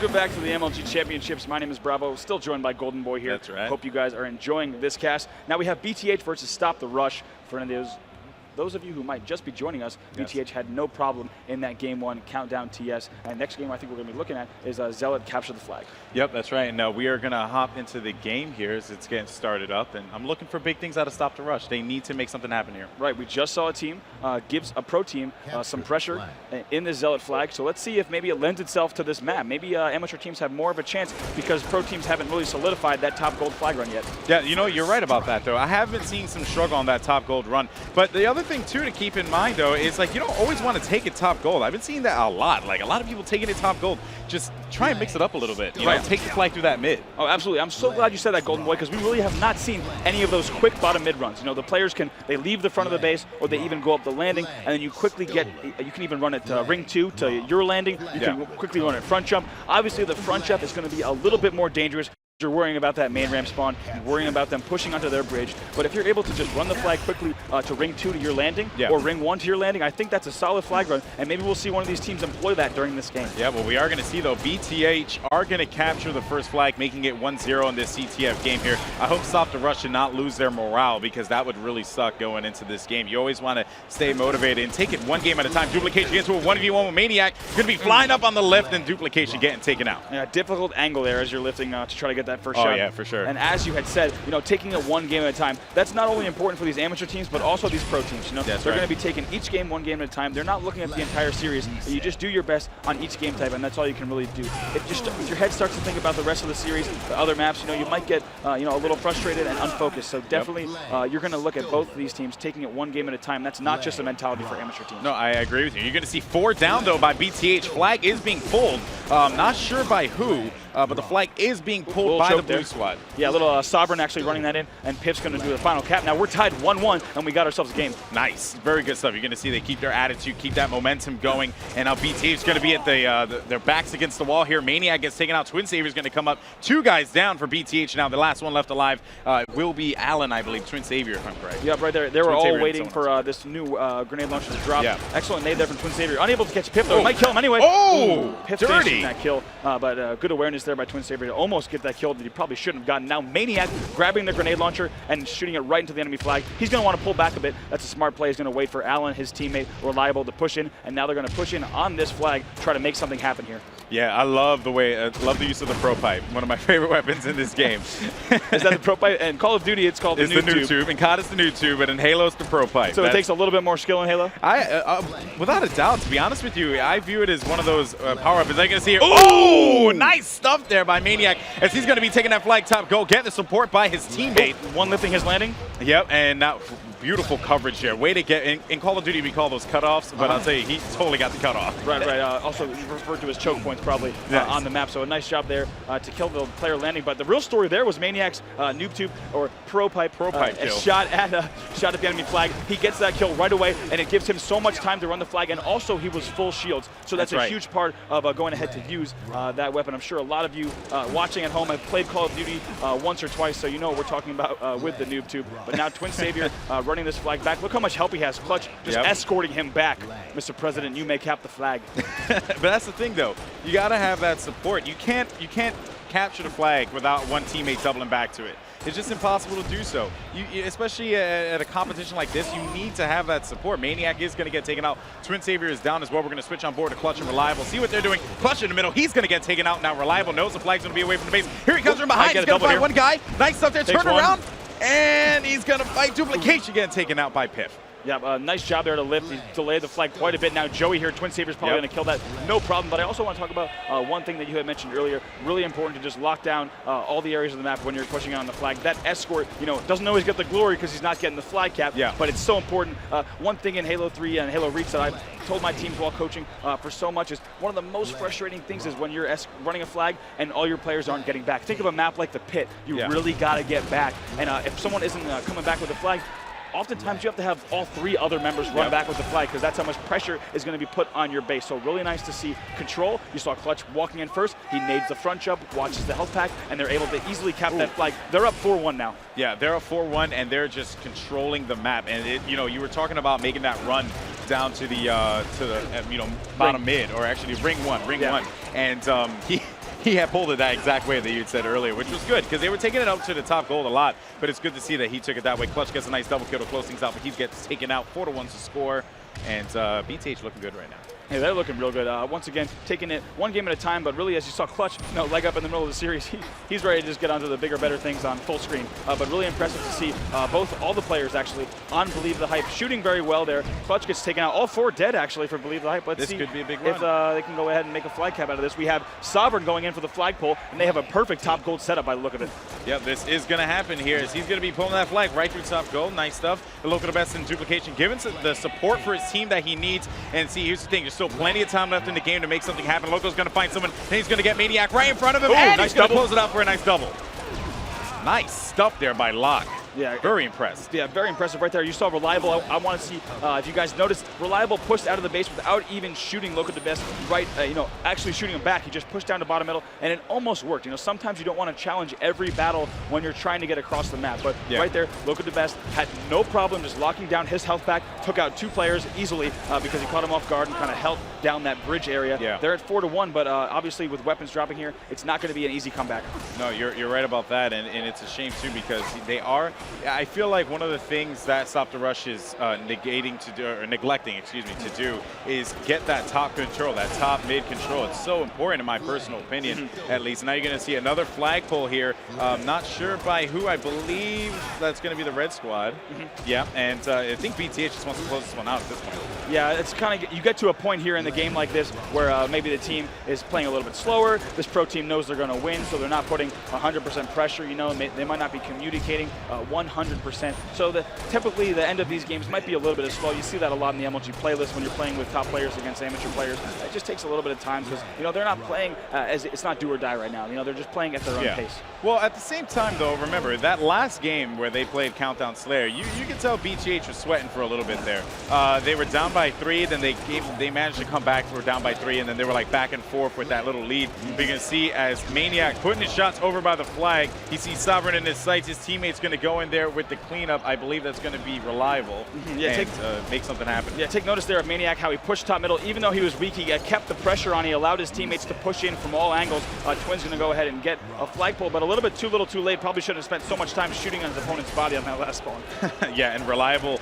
Welcome back to the MLG Championships. My name is Bravo, still joined by Golden Boy here. That's right. Hope you guys are enjoying this cast. Now we have BTH versus Stop the Rush. For any of those of you who might just be joining us, Yes. BTH had no problem in that game one countdown TS. And next game I think we're going to be looking at is Zealot Capture the Flag. Yep, that's right. And we are going to hop into the game here as it's getting started up. And I'm looking for big things out of Stop the Rush. They need to make something happen here. Right, we just saw a team gives a pro team some pressure in the Zealot flag. So let's see if maybe it lends itself to this map. Maybe amateur teams have more of a chance because pro teams haven't really solidified that top gold flag run yet. Yeah, you know, you're right about that, though. I have been seeing some struggle on that top gold run. But the other thing, too, to keep in mind, though, is like you don't always want to take it top gold. I've been seeing that a lot. Like a lot of people taking it top gold. Just try and mix it up a little bit. You know, take the flag through that mid. Oh, absolutely. I'm so glad you said that, Golden Boy, because we really have not seen any of those quick bottom mid runs. You know, the players they leave the front of the base, or they even go up the landing, and then you quickly you can even run it ring 2 to your landing. You can quickly run it front jump. Obviously, the front jump is going to be a little bit more dangerous. You're worrying about that main ramp spawn, you're worrying about them pushing onto their bridge, but if you're able to just run the flag quickly to ring 2 to your landing, or ring 1 to your landing, I think that's a solid flag run, and maybe we'll see one of these teams employ that during this game. Yeah, well, we are going to see, though, BTH are going to capture the first flag, making it 1-0 in this CTF game here. I hope Stop the Rush should not lose their morale, because that would really suck going into this game. You always want to stay motivated and take it one game at a time. Duplication gets to a 1v1 with Maniac, going to be flying up on the lift, and Duplication getting taken out. Yeah, difficult angle there as you're lifting to try to get that first shot. Oh, yeah, for sure. And as you had said, you know, taking it one game at a time, that's not only important for these amateur teams, but also these pro teams. You know, they're going to be taking each game one game at a time. They're not looking at the entire series. You just do your best on each game type, and that's all you can really do. If your head starts to think about the rest of the series, the other maps, you know, you might get you know, a little frustrated and unfocused. So definitely, you're going to look at both of these teams taking it one game at a time. That's not just a mentality for amateur teams. No, I agree with you. You're going to see 4 down, though, by BTH. Flag is being pulled. Not sure by who, but the flag is being pulled by the blue squad. Yeah, a little Sovereign actually running that in, and Piff's going to do the final cap. Now we're tied 1-1, and we got ourselves a game. Nice. Very good stuff. You're going to see they keep their attitude, keep that momentum going, and now BTH is going to be at their backs against the wall here. Maniac gets taken out. Twin Savior's going to come up. 2 guys down for BTH now. The last one left alive will be Allen, I believe. Twin Savior, if I'm correct. Yep, right there. They were all waiting for this new grenade launcher to drop. Yeah. Excellent nade there from Twin Savior. Unable to catch Piff, though. Might kill him anyway. Oh, Piff dirty. finishing that kill, but good awareness there by Twin Savior to almost get that kill that he probably shouldn't have gotten. Now Maniac grabbing the grenade launcher and shooting it right into the enemy flag. He's going to want to pull back a bit. That's a smart play. He's going to wait for Allen, his teammate, Reliable, to push in, and now they're going to push in on this flag, try to make something happen here. Yeah, I love the use of the Pro Pipe. One of my favorite weapons in this game. Is that the Pro Pipe? And Call of Duty, it's called the noob tube. It's the noob tube, and COD is the noob tube, but in Halo, it's the Pro Pipe. So it takes a little bit more skill in Halo? Without a doubt, to be honest with you, I view it as one of those power weapons. I can see here. Oh, nice stuff there by Maniac, as he's going to be taking that flag top goal, get the support by his teammate. One lifting his landing? Yep, and now beautiful coverage here. Way to get in Call of Duty, we call those cutoffs, but I'll tell you, he totally got the cutoff. Right. Also referred to as choke points probably on the map. So a nice job there to kill the player landing. But the real story there was Maniac's noob tube or Pro Pipe kill. Shot at the enemy flag. He gets that kill right away, and it gives him so much time to run the flag. And also he was full shields, so that's a huge part of going ahead to use that weapon. I'm sure a lot of you watching at home have played Call of Duty once or twice, so you know what we're talking about with the noob tube. But now Twin Savior running this flag back. Look how much help he has. Clutch just escorting him back. Mr. President, you may cap the flag. But that's the thing, though. You got to have that support. You can't capture the flag without one teammate doubling back to it. It's just impossible to do so. Especially at a competition like this, you need to have that support. Maniac is going to get taken out. Twin Savior is down as well. We're going to switch on board to Clutch and Reliable. See what they're doing. Clutch in the middle. He's going to get taken out. Now Reliable knows the flag's going to be away from the base. Here he comes from behind. He's going to find one guy. Nice stuff there. Turn around. And he's going to fight Duplication, getting taken out by Piff. Yeah, nice job there to lift. He delayed the flag quite a bit. Now Joey here, Twin Savior's probably going to kill that, no problem. But I also want to talk about one thing that you had mentioned earlier. Really important to just lock down all the areas of the map when you're pushing on the flag. That escort, you know, doesn't always get the glory because he's not getting the flag cap. Yeah. But it's so important. One thing in Halo 3 and Halo Reach that I've told my teams while coaching for so much is one of the most frustrating things is when you're running a flag and all your players aren't getting back. Think of a map like the Pit. You really got to get back. And if someone isn't coming back with the flag, oftentimes you have to have all 3 other members run back with the flag because that's how much pressure is going to be put on your base. So really nice to see control. You saw Clutch walking in first. He nades the front jump, watches the health pack, and they're able to easily cap that flag. They're up 4-1 now. Yeah, they're up 4-1, and they're just controlling the map. And you know, you were talking about making that run down to the bottom mid, or actually ring one, and he had pulled it that exact way that you had said earlier, which was good because they were taking it up to the top gold a lot. But it's good to see that he took it that way. Clutch gets a nice double kill to close things out, but he gets taken out 4-1 to score. And BTH looking good right now. Hey, they're looking real good. Once again, taking it one game at a time, but really, as you saw Clutch, leg up in the middle of the series, he's ready to just get onto the bigger, better things on full screen. But really impressive to see all the players actually on Believe the Hype shooting very well there. Clutch gets taken out. All 4 dead actually for Believe the Hype. Let's see could be a big run. if they can go ahead and make a flag cap out of this. We have Sovereign going in for the flagpole, and they have a perfect top gold setup by the look of it. Yep, this is going to happen here as he's going to be pulling that flag right through top gold. Nice stuff. The Loco the best in duplication, giving the support for his team that he needs. And see, here's the thing. There's still plenty of time left in the game to make something happen. Loco's going to find someone, and he's going to get Maniac right in front of him. Ooh, and nice he's going to double. close it out for a nice double. Nice stuff there by Locke. Yeah, very impressed. Yeah, very impressive right there. You saw Reliable. I want to see if you guys noticed, Reliable pushed out of the base without even shooting Loco the best right, actually shooting him back. He just pushed down to bottom middle, and it almost worked. Sometimes you don't want to challenge every battle when you're trying to get across the map, but right there, Loco the best had no problem just locking down his health back, took out 2 players easily because he caught him off guard and kind of held down that bridge area. Yeah. They're at 4-1, but obviously with weapons dropping here, it's not going to be an easy comeback. No, you're right about that, and it's a shame too because they are. I feel like one of the things that Stop the Rush is neglecting to do is get that top control, that top mid control. It's so important in my personal opinion, at least. Now you're going to see another flagpole here. Not sure by who. I believe that's going to be the red squad. Yeah, and I think BTH just wants to close this one out at this point. Yeah, it's kind of, you get to a point here in the game like this where maybe the team is playing a little bit slower. This pro team knows they're going to win, so they're not putting 100% pressure. They might not be communicating 100%. So typically the end of these games might be a little bit slow. You see that a lot in the MLG playlist when you're playing with top players against amateur players. It just takes a little bit of time because they're not playing as it's not do or die right now. They're just playing at their own pace. Well, at the same time though, remember that last game where they played Countdown Slayer, you can tell BTH was sweating for a little bit there. They were down by 3, then they managed to come back. Were down by 3, and then they were like back and forth with that little lead. But you can see as Maniac putting his shots over by the flag, he sees Sovereign in his sights. His teammate's going to go in there with the cleanup. I believe that's going to be Reliable and make something happen. Yeah, take notice there of Maniac, how he pushed top middle. Even though he was weak, he kept the pressure on. He allowed his teammates to push in from all angles. Twin's going to go ahead and get a flagpole, but a little bit too little too late. Probably shouldn't have spent so much time shooting on his opponent's body on that last spawn. Yeah, and Reliable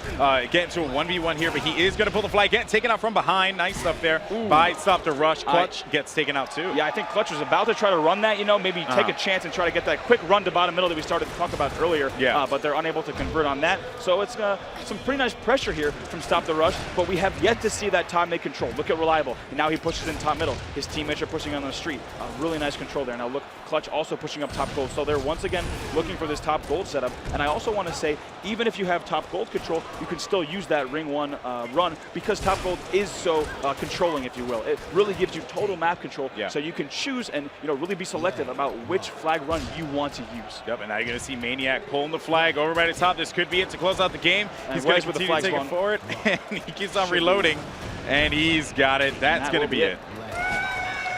getting to a 1v1 here, but he is going to pull the flag, getting taken out from behind. Nice stuff there by Stop the Rush. Clutch gets taken out too. Yeah, I think Clutch was about to try to run that, maybe take a chance and try to get that quick run to bottom middle that we started to talk about earlier. Yeah. But they're unable to convert on that. So it's some pretty nice pressure here from Stop the Rush, but we have yet to see that top mid control. Look at Reliable. And now he pushes in top middle. His teammates are pushing on the street. Really nice control there. Now look, Clutch also pushing up top gold. So they're once again looking for this top gold setup. And I also want to say, even if you have top gold control, you can still use that ring 1 run because top gold is so controlling, if you will. It really gives you total map control. Yeah. So you can choose and really be selective about which flag run you want to use. Yep, and now you're going to see Maniac pulling the flag over by the top. This could be it to close out the game. And he's going to with the continue flag to take it forward, and he keeps on reloading, and he's got it. That's going to be it.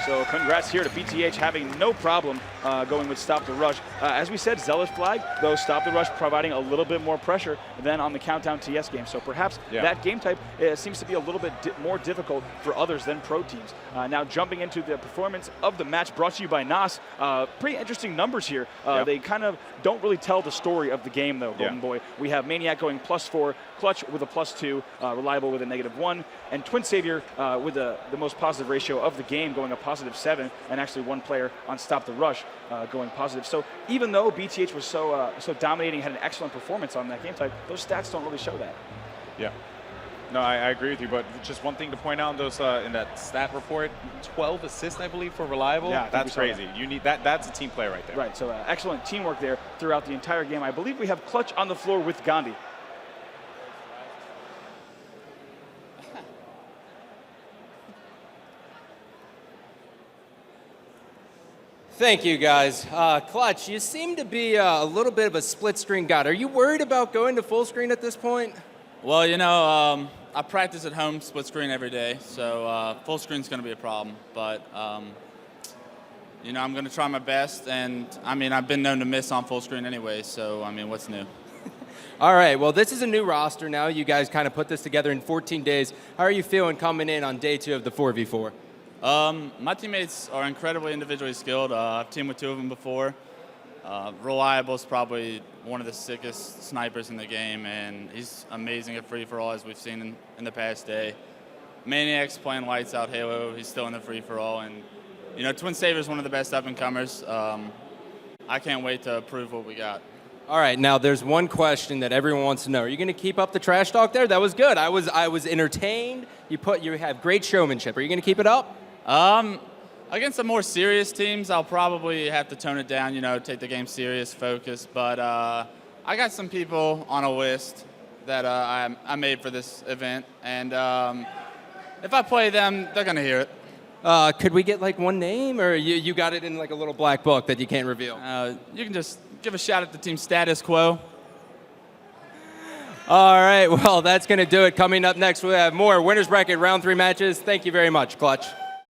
So congrats here to BTH having no problem going with Stop the Rush. As we said, Zealous flag, though Stop the Rush providing a little bit more pressure than on the Countdown TS game. So perhaps that game type seems to be a little bit more difficult for others than pro teams. Now jumping into the performance of the match brought to you by NOS. Pretty interesting numbers here. They kind of don't really tell the story of the game though, Golden Boy. We have Maniac going +4, Clutch with a +2, Reliable with a -1, and Twin Savior with the most positive ratio of the game going a +7, and actually one player on Stop the Rush going positive. So even though BTH was so dominating, had an excellent performance on that game type, those stats don't really show that. Yeah. No, I agree with you, but just one thing to point out in those in that stat report, 12 assists, I believe, for Reliable. Yeah, that's crazy. You need that. That's a team player right there. Right. So excellent teamwork there throughout the entire game. I believe we have Clutch on the floor with Gandhi. Thank you, guys. Clutch, you seem to be a little bit of a split screen god. Are you worried about going to full screen at this point? Well, I practice at home split screen every day, so full screen's going to be a problem. But, I'm going to try my best, and, I've been known to miss on full screen anyway, so, what's new? All right, well, this is a new roster now. You guys kind of put this together in 14 days. How are you feeling coming in on day 2 of the 4v4? My teammates are incredibly individually skilled. I've teamed with 2 of them before. Reliable is probably one of the sickest snipers in the game, and he's amazing at free-for-all, as we've seen in the past day. Maniac's playing lights out Halo. He's still in the free-for-all, and Twin Saver's one of the best up-and-comers. I can't wait to prove what we got. All right, now there's one question that everyone wants to know. Are you going to keep up the trash talk there? That was good. I was entertained. You have great showmanship. Are you going to keep it up? Against the more serious teams, I'll probably have to tone it down, take the game serious, focus. But I got some people on a list that I made for this event, and if I play them, they're going to hear it. Could we get like one name, or you got it in like a little black book that you can't reveal? You can just give a shout at the team Status Quo. All right, well, that's going to do it. Coming up next, we have more Winners Bracket Round 3 matches. Thank you very much, Clutch.